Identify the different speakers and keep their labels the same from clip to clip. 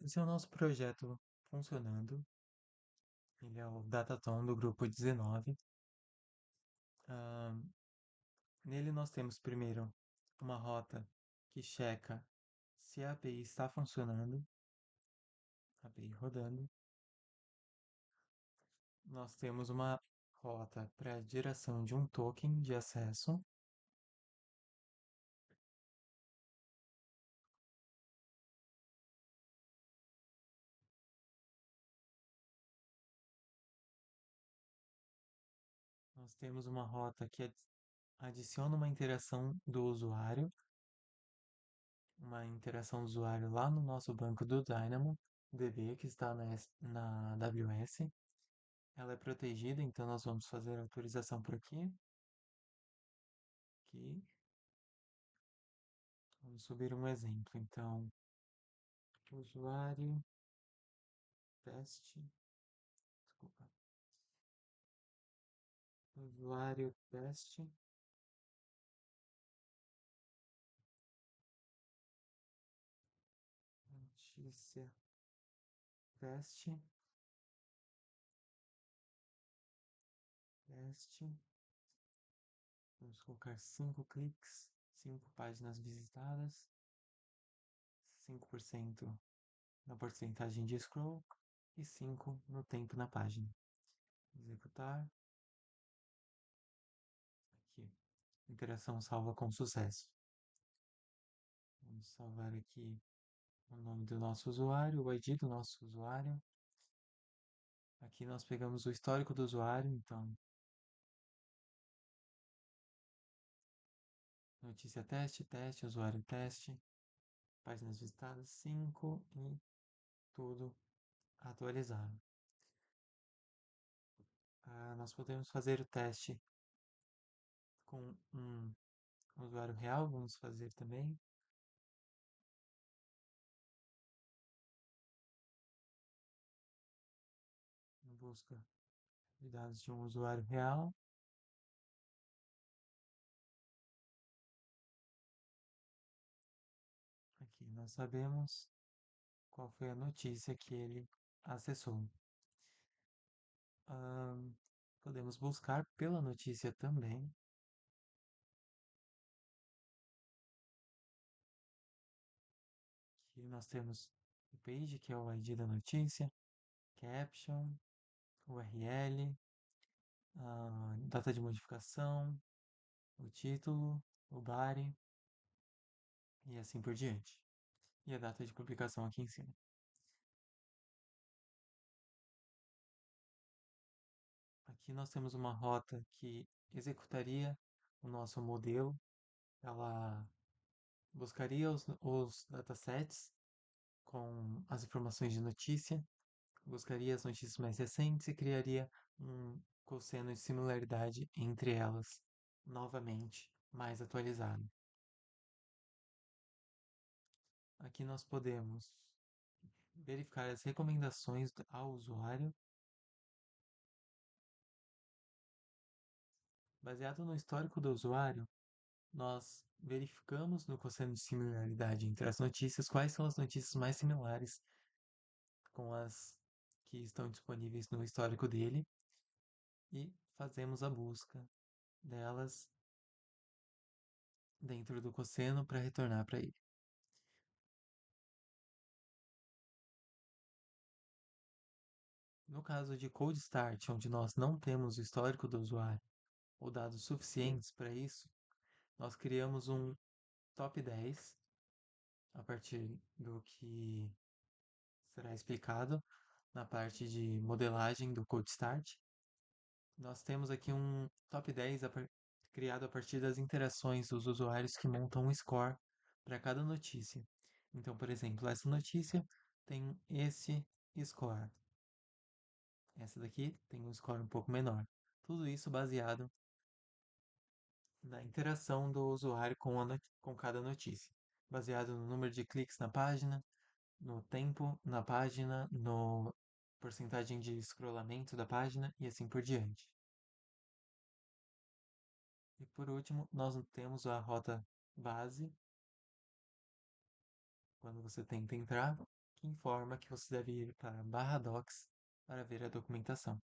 Speaker 1: Esse é o nosso projeto funcionando. Ele é o Dataton do grupo 19. Ah, Nele nós temos primeiro uma rota que checa se a API está funcionando, API rodando. Nós temos uma rota para geração de um token de acesso. Nós temos uma rota que adiciona uma interação do usuário, uma interação do usuário lá no nosso banco do Dynamo DB, que está na AWS. Ela é protegida, então nós vamos fazer a autorização por aqui. Aqui. Vamos subir um exemplo. Então, usuário, teste, desculpa, usuário, teste, notícia, teste, teste. Vamos colocar 5 cliques, 5 páginas visitadas, 5% na porcentagem de scroll e 5 no tempo na página. Executar. Aqui. Interação salva com sucesso. Vamos salvar aqui o nome do nosso usuário, o ID do nosso usuário. Aqui nós pegamos o histórico do usuário, então notícia teste, teste, usuário teste, páginas visitadas 5 e tudo atualizado. Nós podemos fazer o teste com um usuário real, vamos fazer também. Em busca de dados de um usuário real. Aqui nós sabemos qual foi a notícia que ele acessou. Podemos buscar pela notícia também. Aqui nós temos o page, que é o ID da notícia, caption, URL, data de modificação, o título, o body e assim por diante. E a data de publicação aqui em cima. Aqui nós temos uma rota que executaria o nosso modelo. Ela buscaria os datasets com as informações de notícia, buscaria as notícias mais recentes e criaria um cosseno de similaridade entre elas, novamente mais atualizado. Aqui nós podemos verificar as recomendações ao usuário. Baseado no histórico do usuário, nós verificamos no cosseno de similaridade entre as notícias quais são as notícias mais similares com as que estão disponíveis no histórico dele e fazemos a busca delas dentro do cosseno para retornar para ele. No caso de Cold Start, onde nós não temos o histórico do usuário ou dados suficientes para isso, nós criamos um top 10 a partir do que será explicado na parte de modelagem do Code Start. Nós temos aqui um top 10 criado a partir das interações dos usuários que montam um score para cada notícia. Então, por exemplo, essa notícia tem esse score. Essa daqui tem um score um pouco menor. Tudo isso baseado na interação do usuário com cada notícia, baseado no número de cliques na página, no tempo na página, no porcentagem de scrollamento da página e assim por diante. E por último, nós temos a rota base, quando você tenta entrar, que informa que você deve ir para barra docs para ver a documentação.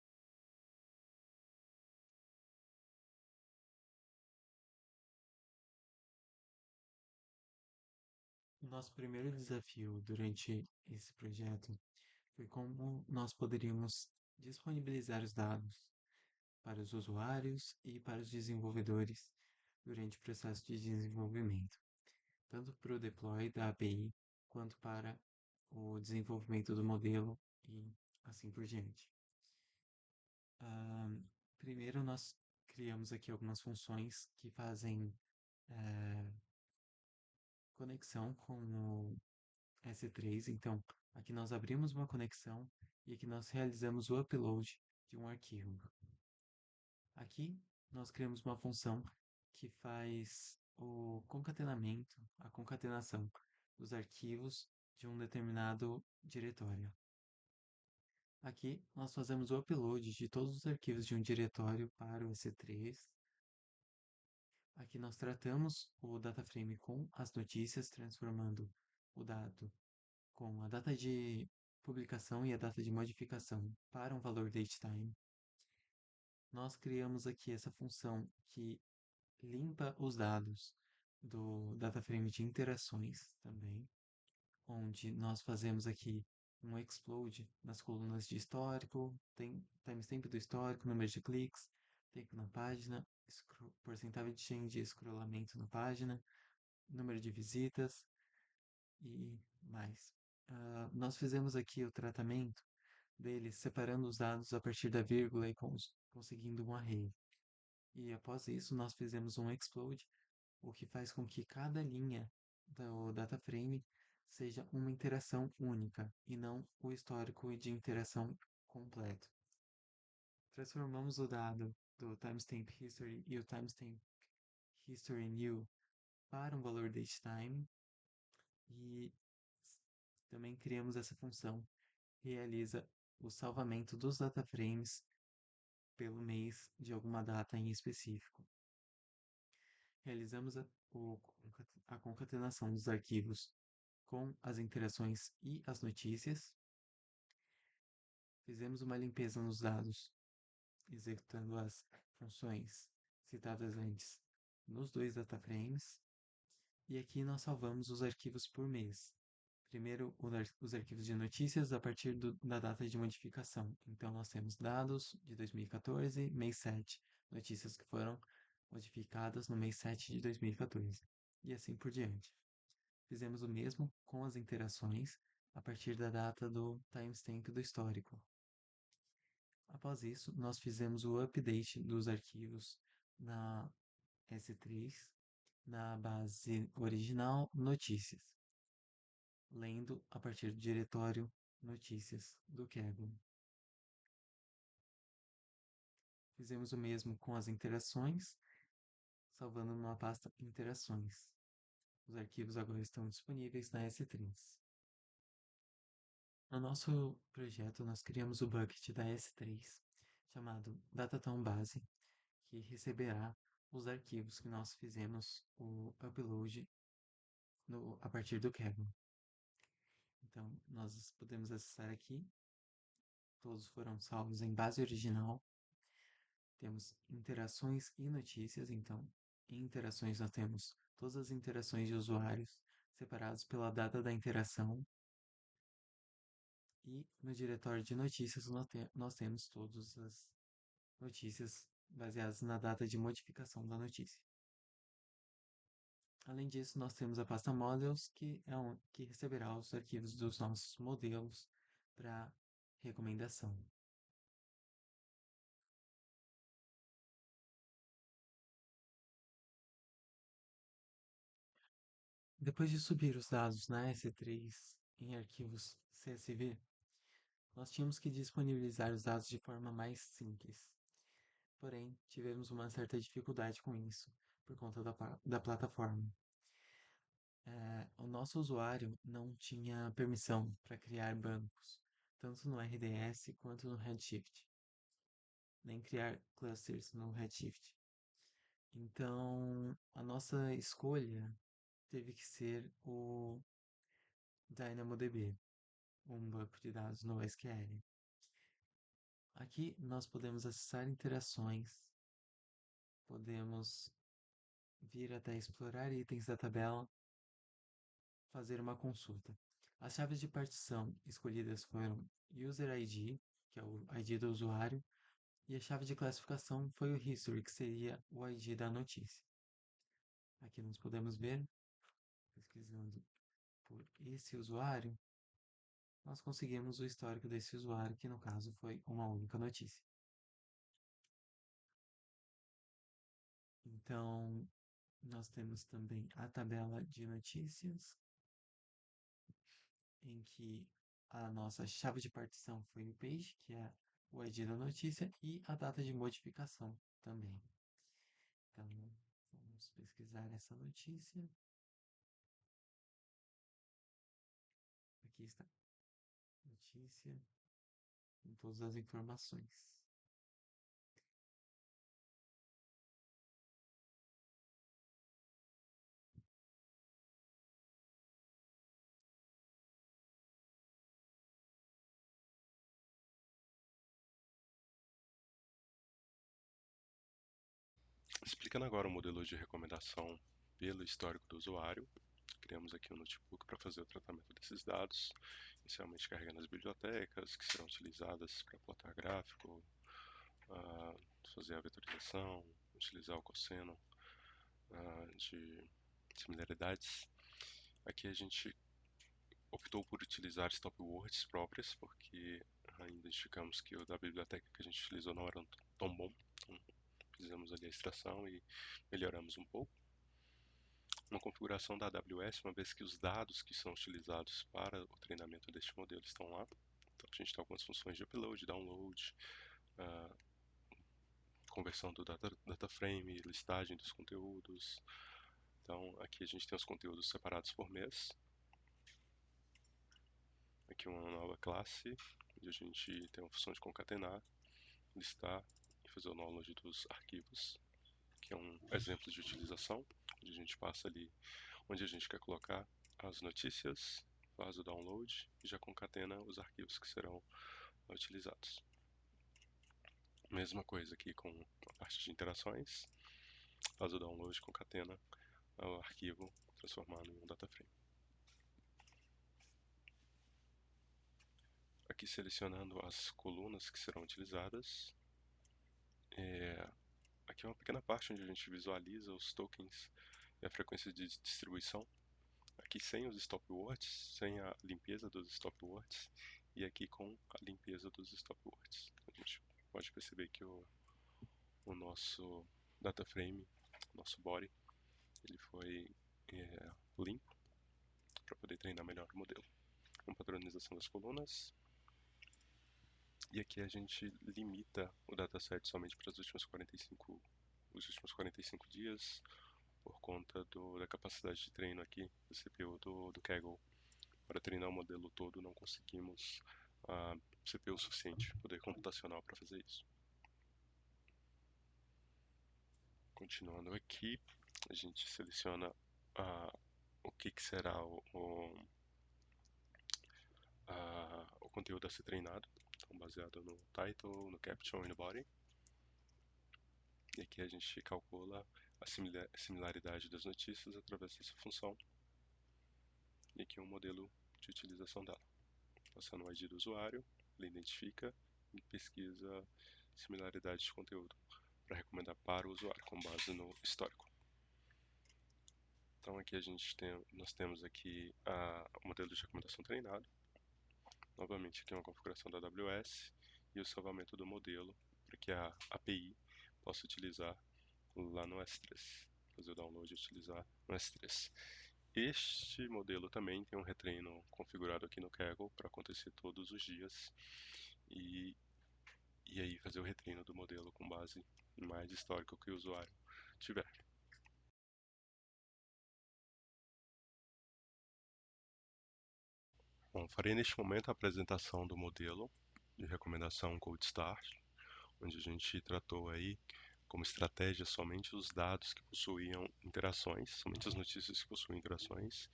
Speaker 1: O nosso primeiro desafio durante esse projeto foi como nós poderíamos disponibilizar os dados para os usuários e para os desenvolvedores durante o processo de desenvolvimento, tanto para o deploy da API quanto para o desenvolvimento do modelo e assim por diante. Ah, primeiro, nós criamos aqui algumas funções que fazem conexão com o S3. Então, aqui nós abrimos uma conexão e aqui nós realizamos o upload de um arquivo. Aqui nós criamos uma função que faz o concatenamento, a concatenação dos arquivos de um determinado diretório. Aqui nós fazemos o upload de todos os arquivos de um diretório para o EC3. Aqui nós tratamos o dataframe com as notícias, transformando o dado com a data de publicação e a data de modificação para um valor datetime. Nós criamos aqui essa função que limpa os dados do dataframe de interações também, onde nós fazemos aqui um explode nas colunas de histórico, tem timestamp do histórico, número de cliques, tempo na página, porcentagem de scrollamento na página, número de visitas e mais. Nós fizemos aqui o tratamento deles separando os dados a partir da vírgula e conseguindo um array. E após isso, nós fizemos um explode, o que faz com que cada linha do data frame seja uma interação única e não o histórico de interação completo. Transformamos o dado do timestamp history e o timestamp history new para um valor datetime e também criamos essa função que realiza o salvamento dos dataframes pelo mês de alguma data em específico. Realizamos a concatenação dos arquivos com as interações e as notícias. Fizemos uma limpeza nos dados, executando as funções citadas antes nos dois dataframes. E aqui nós salvamos os arquivos por mês. Primeiro, os arquivos de notícias a partir da data de modificação. Então, nós temos dados de 2014, mês 7, notícias que foram modificadas no mês 7 de 2014, e assim por diante. Fizemos o mesmo com as interações a partir da data do timestamp do histórico. Após isso, nós fizemos o update dos arquivos na S3, na base original notícias, lendo a partir do diretório notícias do Kaggle. Fizemos o mesmo com as interações, salvando numa pasta interações. Os arquivos agora estão disponíveis na S3. No nosso projeto, nós criamos o bucket da S3, chamado DataTownBase, que receberá os arquivos que nós fizemos o upload a partir do Kaggle. Então, nós podemos acessar aqui. Todos foram salvos em base original. Temos interações e notícias. Então, em interações nós temos todas as interações de usuários separados pela data da interação. E no diretório de notícias nós temos todas as notícias baseadas na data de modificação da notícia. Além disso, nós temos a pasta Models, que receberá os arquivos dos nossos modelos para recomendação. Depois de subir os dados na S3 em arquivos CSV, nós tínhamos que disponibilizar os dados de forma mais simples. Porém, tivemos uma certa dificuldade com isso, por conta da plataforma. O nosso usuário não tinha permissão para criar bancos, tanto no RDS quanto no Redshift, nem criar clusters no Redshift. Então, a nossa escolha teve que ser o DynamoDB. um banco de dados no SQL. Aqui nós podemos acessar interações, podemos vir até explorar itens da tabela, fazer uma consulta. As chaves de partição escolhidas foram User ID, que é o ID do usuário, e a chave de classificação foi o History, que seria o ID da notícia. Aqui nós podemos ver, pesquisando por esse usuário, nós conseguimos o histórico desse usuário, que no caso foi uma única notícia. Então, nós temos também a tabela de notícias, em que a nossa chave de partição foi o page, que é o ID da notícia, e a data de modificação também. Então, vamos pesquisar essa notícia. Aqui está. Notícia com todas as informações.
Speaker 2: Explicando agora o modelo de recomendação pelo histórico do usuário, criamos aqui um notebook para fazer o tratamento desses dados, inicialmente carregando as bibliotecas que serão utilizadas para plotar gráfico, fazer a vetorização, utilizar o cosseno de similaridades. Aqui a gente optou por utilizar stop words próprias, porque identificamos que o da biblioteca que a gente utilizou não era tão bom. Então, fizemos ali a extração e melhoramos um pouco. Uma configuração da AWS, uma vez que os dados que são utilizados para o treinamento deste modelo estão lá. Então a gente tem algumas funções de upload, download, uh, conversão do data frame, listagem dos conteúdos. Então aqui a gente tem os conteúdos separados por mês. Aqui uma nova classe, onde a gente tem a função de concatenar, listar e fazer o download dos arquivos, que é um exemplo de utilização, onde a gente passa ali onde a gente quer colocar as notícias, faz o download e já concatena os arquivos que serão utilizados. Mesma coisa aqui com a parte de interações, faz o download, concatena o arquivo, transformando em um data frame. Aqui selecionando as colunas que serão utilizadas. Aqui é uma pequena parte onde a gente visualiza os tokens e a frequência de distribuição. Aqui sem os stopwords, sem a limpeza dos stopwords, e aqui com a limpeza dos stopwords. A gente pode perceber que o nosso data frame, nosso body, ele foi limpo para poder treinar melhor o modelo. Com padronização das colunas. E aqui a gente limita o dataset somente para os últimos 45 dias, por conta da capacidade de treino aqui do CPU do Kaggle. Para treinar o modelo todo, não conseguimos CPU suficiente, poder computacional para fazer isso. Continuando aqui, a gente seleciona o que será o conteúdo a ser treinado, então baseado no title, no caption e no body. E aqui a gente calcula a similaridade das notícias através dessa função. E aqui é um modelo de utilização dela. Passando o ID do usuário, ele identifica e pesquisa similaridade de conteúdo para recomendar para o usuário com base no histórico. Então aqui nós temos aqui o modelo de recomendação treinado. Novamente aqui é uma configuração da AWS e o salvamento do modelo para que a API possa utilizar lá no S3, fazer o download e utilizar no S3. Este modelo também tem um retreino configurado aqui no Kaggle para acontecer todos os dias e aí fazer o retreino do modelo com base no mais histórico que o usuário tiver. Bom, farei neste momento a apresentação do modelo de recomendação Cold Start, onde a gente tratou aí como estratégia somente os dados que possuíam interações, somente as notícias que possuem interações,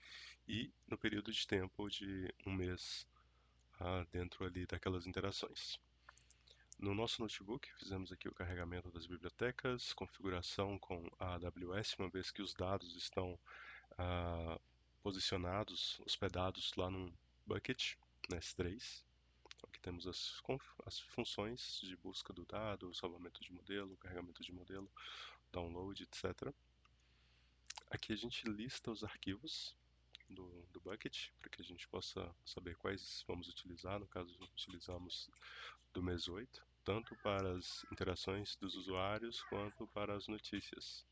Speaker 2: e no período de tempo de um mês dentro ali daquelas interações. No nosso notebook, fizemos aqui o carregamento das bibliotecas, configuração com a AWS, uma vez que os dados estão ah, posicionados, hospedados lá num bucket, na S3. Aqui temos as funções de busca do dado, salvamento de modelo, carregamento de modelo, download, etc. Aqui a gente lista os arquivos do bucket, para que a gente possa saber quais vamos utilizar, no caso utilizamos do mês 8, tanto para as interações dos usuários quanto para as notícias.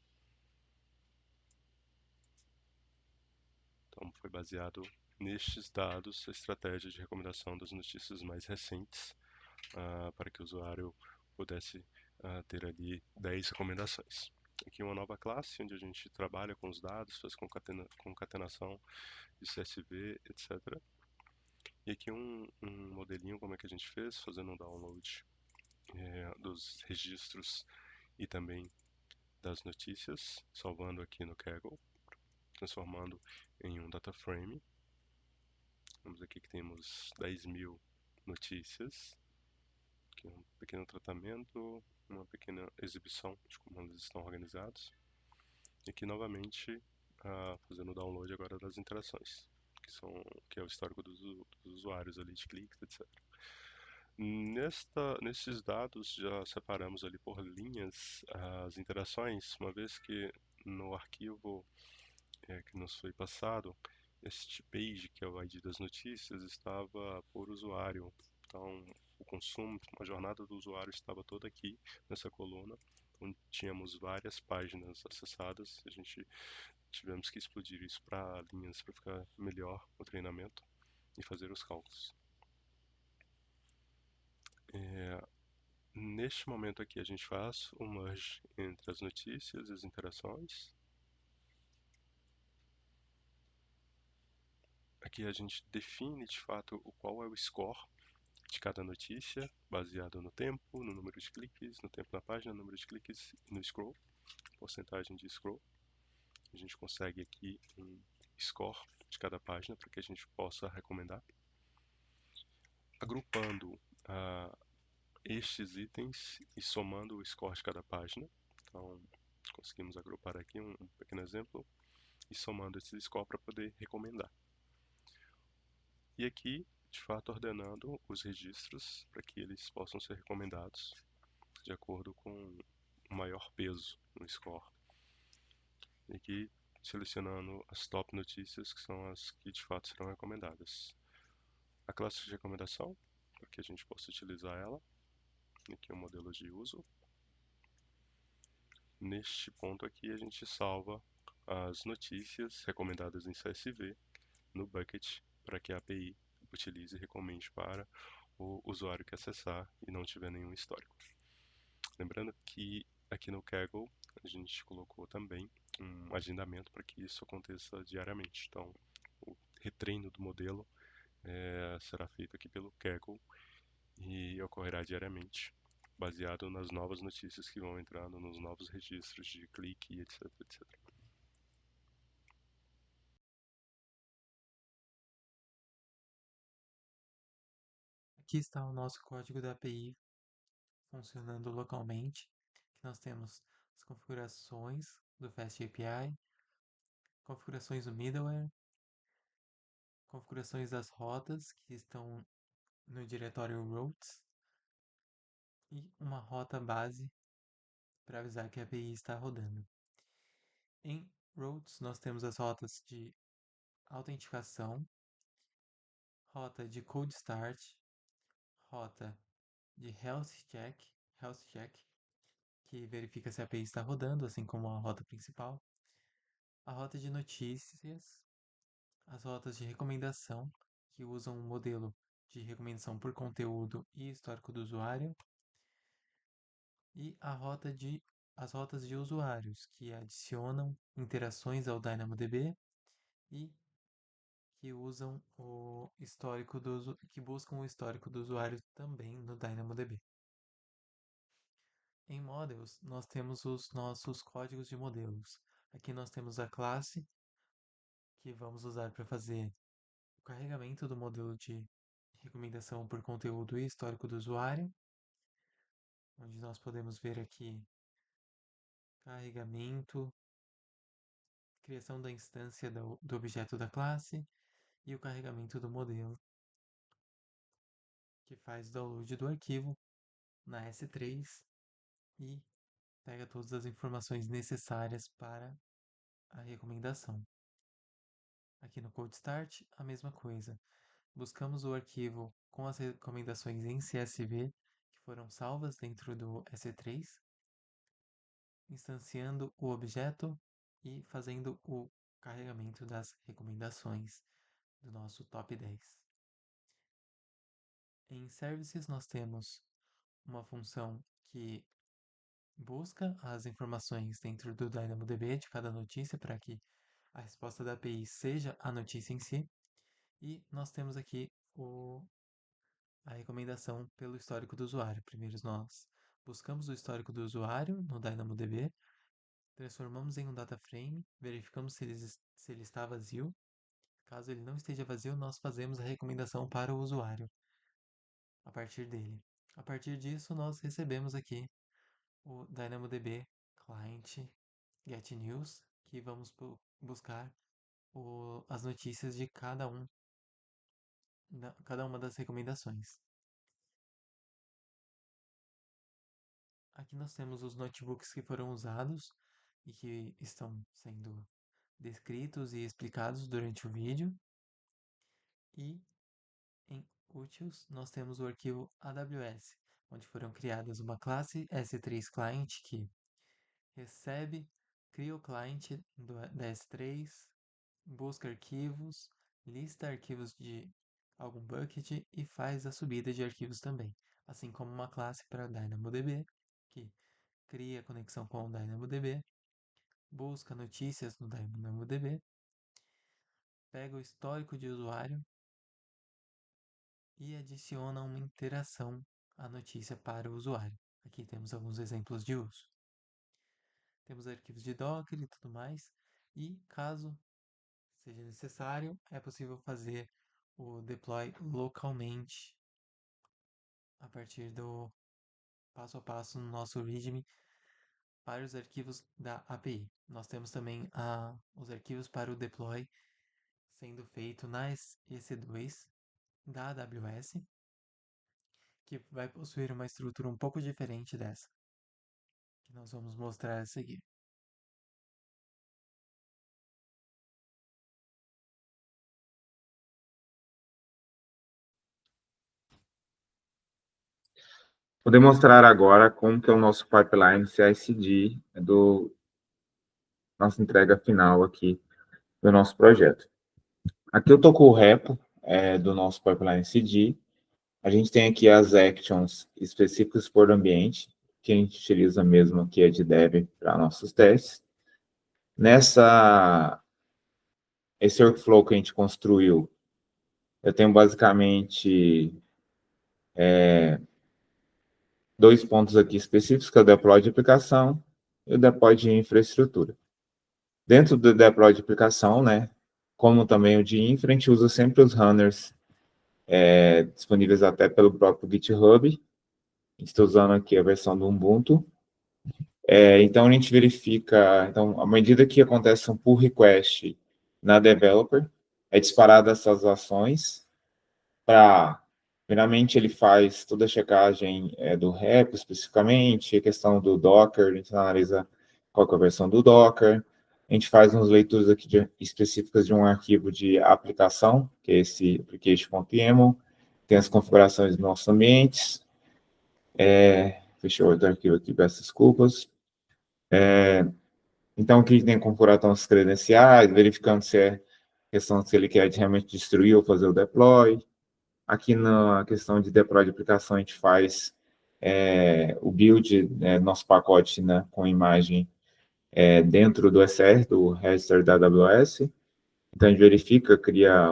Speaker 2: Então foi baseado nestes dados a estratégia de recomendação das notícias mais recentes, para que o usuário pudesse ter ali 10 recomendações. Aqui uma nova classe, onde a gente trabalha com os dados, faz concatenação de CSV, etc. E aqui um modelinho como é que a gente fez, fazendo um download dos registros e também das notícias, salvando aqui no Kaggle, transformando em um data frame. Vemos aqui que temos 10.000 notícias, aqui um pequeno tratamento, uma pequena exibição de como eles estão organizados. E aqui novamente fazendo o download agora das interações, que é o histórico dos usuários ali, de cliques, etc. Nesses dados já separamos ali por linhas as interações, uma vez que no arquivo que nos foi passado, este page, que é o ID das notícias, estava por usuário. Então, o consumo, a jornada do usuário estava toda aqui nessa coluna, onde tínhamos várias páginas acessadas. A gente tivemos que explodir isso para linhas para ficar melhor o treinamento e fazer os cálculos. Neste momento aqui a gente faz o merge entre as notícias e as interações. Aqui a gente define de fato qual é o score de cada notícia, baseado no tempo, no número de cliques, no tempo na página, no número de cliques e no scroll, porcentagem de scroll. A gente consegue aqui um score de cada página para que a gente possa recomendar. Agrupando estes itens e somando o score de cada página. Então, conseguimos agrupar aqui um pequeno exemplo e somando esse score para poder recomendar. E aqui, de fato, ordenando os registros para que eles possam ser recomendados de acordo com o maior peso no score. E aqui, selecionando as top notícias, que são as que de fato serão recomendadas. A classe de recomendação, para que a gente possa utilizar ela. Aqui é o modelo de uso. Neste ponto aqui, a gente salva as notícias recomendadas em CSV no bucket para que a API utilize e recomende para o usuário que acessar e não tiver nenhum histórico. Lembrando que aqui no Kaggle a gente colocou também um agendamento para que isso aconteça diariamente. Então, o retreino do modelo será feito aqui pelo Kaggle e ocorrerá diariamente, baseado nas novas notícias que vão entrando, nos novos registros de clique, etc, etc.
Speaker 1: Aqui está o nosso código da API funcionando localmente. Aqui nós temos as configurações do Fast API, configurações do middleware, configurações das rotas que estão no diretório routes e uma rota base para avisar que a API está rodando. Em routes nós temos as rotas de autenticação, rota de cold start, rota de health check, que verifica se a API está rodando, assim como a rota principal, a rota de notícias, as rotas de recomendação, que usam um modelo de recomendação por conteúdo e histórico do usuário, e as rotas de usuários, que adicionam interações ao DynamoDB e que usam o histórico que buscam o histórico do usuário também no DynamoDB. Em Models, nós temos os nossos códigos de modelos. Aqui nós temos a classe que vamos usar para fazer o carregamento do modelo de recomendação por conteúdo e histórico do usuário, onde nós podemos ver aqui carregamento, criação da instância do objeto da classe e o carregamento do modelo, que faz download do arquivo na S3 e pega todas as informações necessárias para a recomendação. Aqui no Code Start, a mesma coisa. Buscamos o arquivo com as recomendações em CSV que foram salvas dentro do S3, instanciando o objeto e fazendo o carregamento das recomendações do nosso top 10. Em Services, nós temos uma função que busca as informações dentro do DynamoDB de cada notícia para que a resposta da API seja a notícia em si. E nós temos aqui a recomendação pelo histórico do usuário. Primeiro nós buscamos o histórico do usuário no DynamoDB, transformamos em um data frame, verificamos se ele está vazio. Caso ele não esteja vazio, nós fazemos a recomendação para o usuário a partir dele. A partir disso, nós recebemos aqui o DynamoDB Client Get News, que vamos buscar as notícias de cada uma das recomendações. Aqui nós temos os notebooks que foram usados e que estão sendo descritos e explicados durante o vídeo. E em úteis nós temos o arquivo AWS, onde foram criadas uma classe S3 Client que recebe, cria o cliente da S3, busca arquivos, lista arquivos de algum bucket e faz a subida de arquivos também, assim como uma classe para DynamoDB, que cria conexão com o DynamoDB, busca notícias no DynamoDB, pega o histórico de usuário e adiciona uma interação à notícia para o usuário. Aqui temos alguns exemplos de uso. Temos arquivos de Docker e tudo mais, e caso seja necessário, é possível fazer o deploy localmente a partir do passo a passo no nosso README para os arquivos da API. Nós temos também os arquivos para o deploy sendo feito nas EC2 da AWS, que vai possuir uma estrutura um pouco diferente dessa, que nós vamos mostrar a seguir.
Speaker 3: Vou demonstrar agora como que é o nosso pipeline CI/CD do nossa entrega final aqui do nosso projeto. Aqui eu estou com o repo do nosso pipeline CD. A gente tem aqui as actions específicas por ambiente, que a gente utiliza mesmo aqui é de dev para nossos testes. Esse workflow que a gente construiu, eu tenho basicamente dois pontos aqui específicos, que é o deploy de aplicação e o deploy de infraestrutura. Dentro do deploy de aplicação, né, como também o de infra, a gente usa sempre os runners disponíveis até pelo próprio GitHub. Estou usando aqui a versão do Ubuntu. Então, a gente verifica, então, à medida que acontece um pull request na developer, é disparada essas ações para, primeiramente, ele faz toda a checagem do repo especificamente, a questão do Docker, a gente analisa qual é a versão do Docker, a gente faz umas leituras aqui específicas de um arquivo de aplicação, que é esse application.yaml, tem as configurações dos nossos ambientes, fechou outro arquivo aqui, peço desculpas. Então, aqui tem configuração dos credenciais, verificando se é questão se ele quer realmente destruir ou fazer o deploy. Aqui na questão de deploy de aplicação, a gente faz o build, nosso pacote, né, com imagem dentro do ECR, do register da AWS. Então, a gente verifica, cria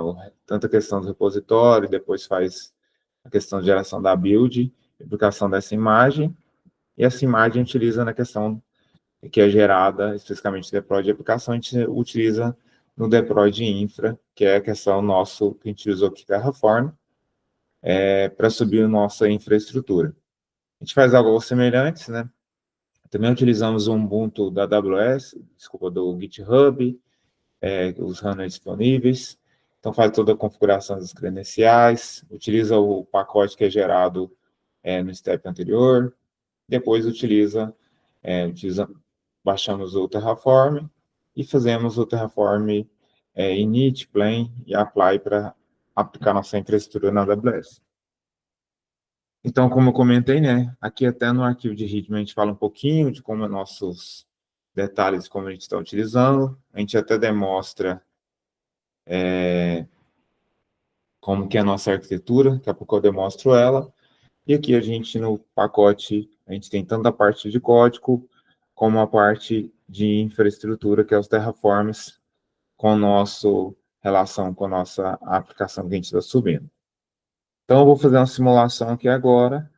Speaker 3: tanto a questão do repositório, depois faz a questão de geração da build, aplicação dessa imagem, e essa imagem a gente utiliza na questão que é gerada, especificamente deploy de aplicação, a gente utiliza no deploy de infra, que é a questão nosso que a gente usou aqui, Terraform. para subir a nossa infraestrutura. A gente faz algo semelhante, né? Também utilizamos o Ubuntu da AWS, desculpa, do GitHub, os runners disponíveis. Então, faz toda a configuração das credenciais, utiliza o pacote que é gerado no step anterior, depois baixamos o Terraform e fazemos o Terraform init, plain e apply para aplicar nossa infraestrutura na AWS. Então, como eu comentei, né, aqui até no arquivo de Hitman a gente fala um pouquinho de como nossos detalhes, como a gente está utilizando, a gente até demonstra como que é a nossa arquitetura, daqui a pouco eu demonstro ela, e aqui a gente, no pacote, a gente tem tanto a parte de código, como a parte de infraestrutura, que é os terraforms, com nossa relação com a nossa aplicação que a gente está subindo. Então, eu vou fazer uma simulação aqui agora,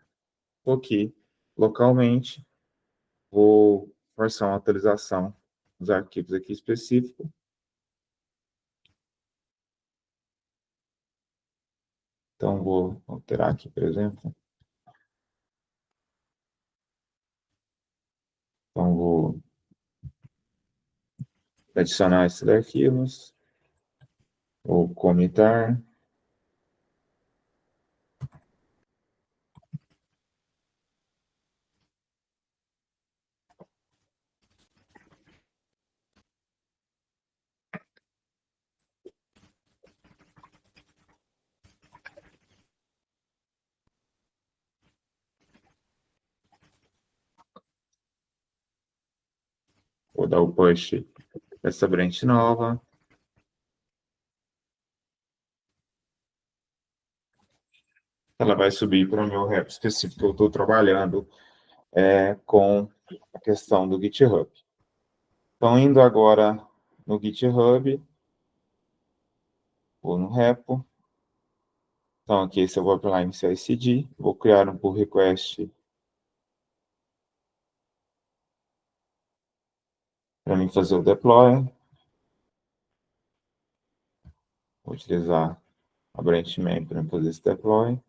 Speaker 3: estou aqui localmente, vou forçar uma atualização dos arquivos aqui específicos. Então, vou alterar aqui, por exemplo. Então, vou adicionar esses arquivos, vou comitar. Vou dar o push dessa branch nova. Ela vai subir para o meu rep específico que eu estou trabalhando com a questão do GitHub. Então, indo agora no GitHub, vou no repo. Então, aqui esse eu vou aplicar em CI/CD, vou criar um pull request para mim fazer o deploy. Vou utilizar a branch main para fazer esse deploy.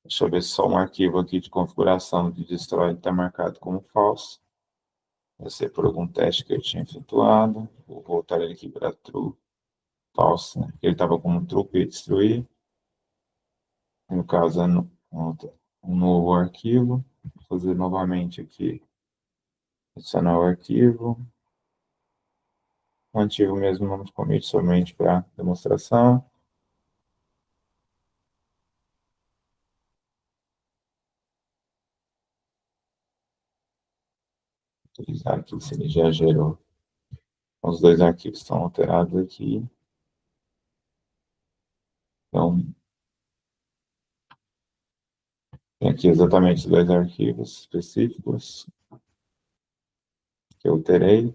Speaker 3: Deixa eu ver se só um arquivo aqui de configuração de destroy está marcado como false. Vai ser por algum teste que eu tinha efetuado. Vou voltar ele aqui para true, false, né? Ele estava como true para destruir. No caso, é um novo arquivo. Vou fazer novamente aqui. Adicionar o arquivo. Mantive o mesmo nome de commit somente para demonstração. Utilizar aqui se ele já gerou. Os dois arquivos estão alterados aqui. Então, tem aqui exatamente os dois arquivos específicos que eu alterei.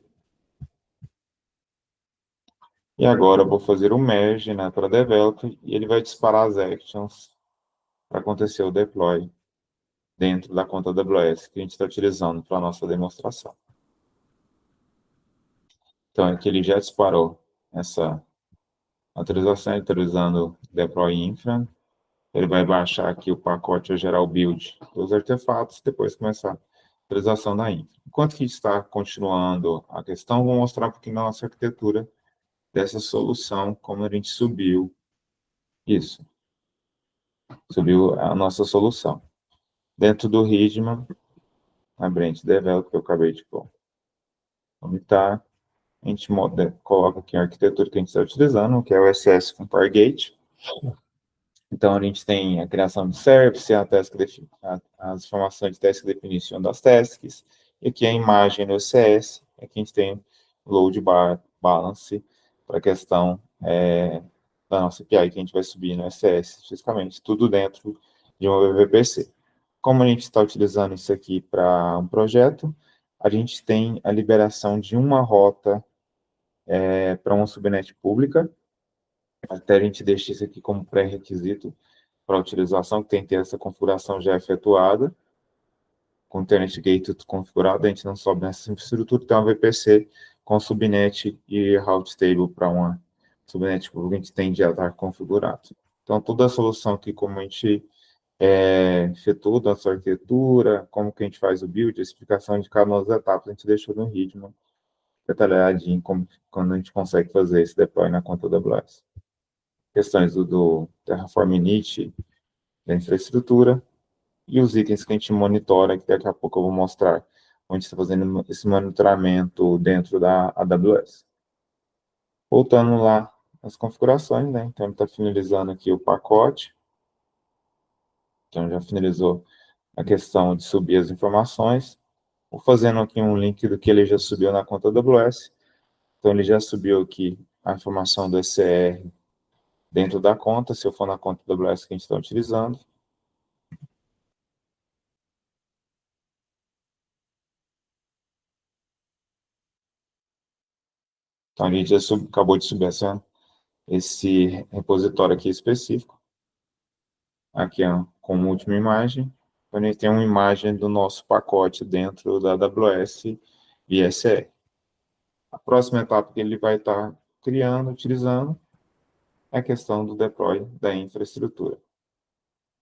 Speaker 3: E agora eu vou fazer o merge, né, para develop, e ele vai disparar as actions para acontecer o deploy dentro da conta AWS que a gente está utilizando para a nossa demonstração. Então, aqui ele já disparou essa autorização, autorizando deploy infra. Ele vai baixar aqui o pacote geral build dos artefatos, depois começar a autorização da infra. Enquanto que está continuando a questão, vou mostrar um pouquinho da nossa arquitetura dessa solução, como a gente subiu isso. Subiu a nossa solução. Dentro do Hitman, a branch develop que eu acabei de comentar, a gente coloca aqui a arquitetura que a gente está utilizando, que é o SS com Fargate. Então, a gente tem a criação de service, as informações de task definition das tasks, e aqui a imagem do CS, aqui a gente tem load balance para a questão da nossa API, que a gente vai subir no SS, especificamente, tudo dentro de um VPC. Como a gente está utilizando isso aqui para um projeto, a gente tem a liberação de uma rota para uma subnet pública, Até a gente deixa isso aqui como pré-requisito para a utilização, que tem que ter essa configuração já efetuada, com o Internet Gate tudo configurado, a gente não sobe nessa infraestrutura, tem uma VPC com subnet e route table para uma subnet que a gente tem já estar configurado. Então, toda a solução aqui, como a gente efetua a nossa arquitetura, como que a gente faz o build, a explicação de cada uma das etapas, a gente deixou no Hitman, detalhadinho, como, quando a gente consegue fazer esse deploy na conta da AWS. Questões do Terraform Init, da infraestrutura, e os itens que a gente monitora, que daqui a pouco eu vou mostrar, onde está fazendo esse monitoramento dentro da AWS. Voltando lá nas configurações, né? Então, ele está finalizando aqui o pacote. Então, já finalizou a questão de subir as informações. Vou fazendo aqui um link do que ele já subiu na conta da AWS. Então, ele já subiu aqui a informação do ECR dentro da conta, se eu for na conta da AWS que a gente está utilizando. Então, a gente já acabou de subir esse repositório aqui específico. Aqui, ó, como última imagem, a gente tem uma imagem do nosso pacote dentro da AWS ISR. A próxima etapa que ele vai estar criando, utilizando, é a questão do deploy da infraestrutura.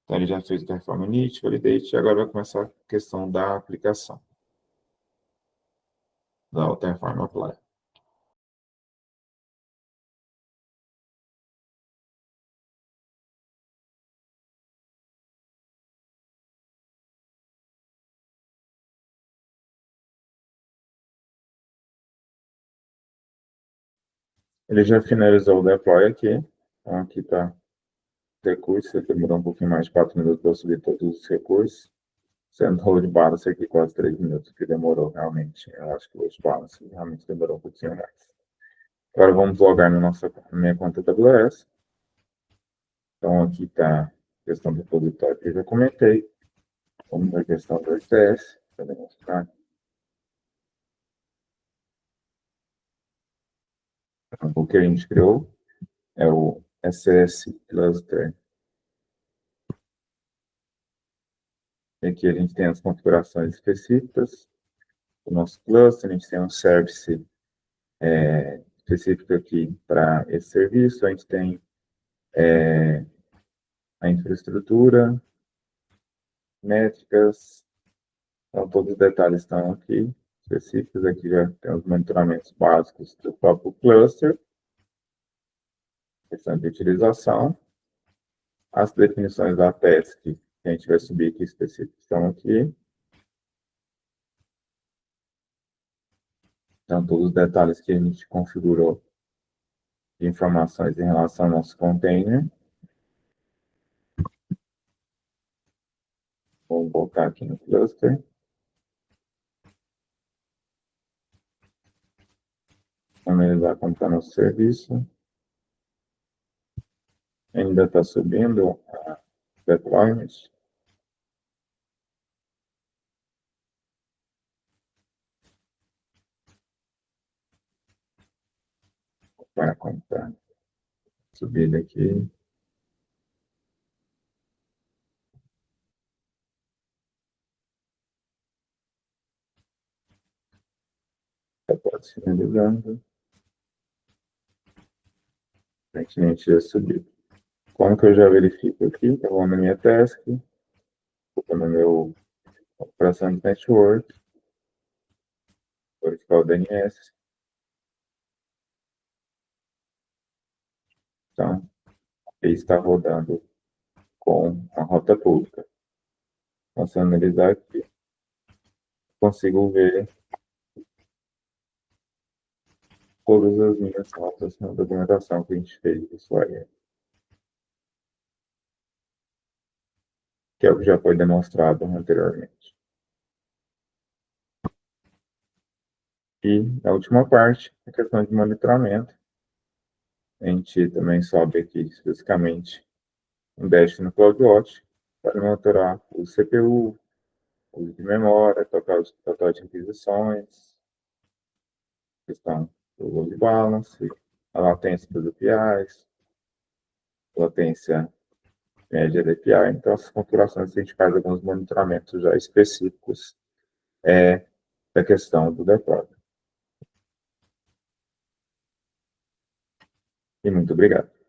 Speaker 3: Então, ele já fez o Terraform Init, Validate, e agora vai começar a questão da aplicação, da Terraform Apply. Ele já finalizou o deploy aqui. Então, aqui está o recurso, demorou um pouquinho mais de 4 minutos para subir todos os recursos. Sendo load balance aqui quase 3 minutos, que demorou realmente. Eu acho que o load balance realmente demorou um pouquinho mais. Agora vamos logar na minha conta da AWS. Então aqui está a questão do repositório que eu já comentei. Vamos ver a questão do RTS, para demonstrar. O que a gente criou é o SS Cluster. E aqui a gente tem as configurações específicas do nosso cluster, a gente tem um service específico aqui para esse serviço, a gente tem a infraestrutura, métricas, então todos os detalhes estão aqui, específicos, aqui já tem os monitoramentos básicos do próprio cluster, questão de utilização, as definições da task que a gente vai subir aqui específicos estão aqui, então todos os detalhes que a gente configurou de informações em relação ao nosso container. Vou voltar aqui no cluster. Analisar como está nosso serviço. Ainda está subindo a deployment. Para como está subindo aqui. Já pode finalizando. Aparentemente já subiu. Como que eu já verifico aqui? Eu vou na minha task, vou no meu operação de network, verificar o DNS. Então, ele está rodando com a rota pública. Então, se eu analisar aqui, consigo ver todas as minhas rotas na documentação que a gente fez isso aí. Que é o que já foi demonstrado anteriormente. E a última parte, a questão de monitoramento. A gente também sobe aqui especificamente um dash no CloudWatch para monitorar o CPU, o uso de memória, total de requisições, questão do load balance, a latência dos APIs, potência média da API. Então, essas configurações a gente faz alguns monitoramentos já específicos da questão do deploy. E muito obrigado.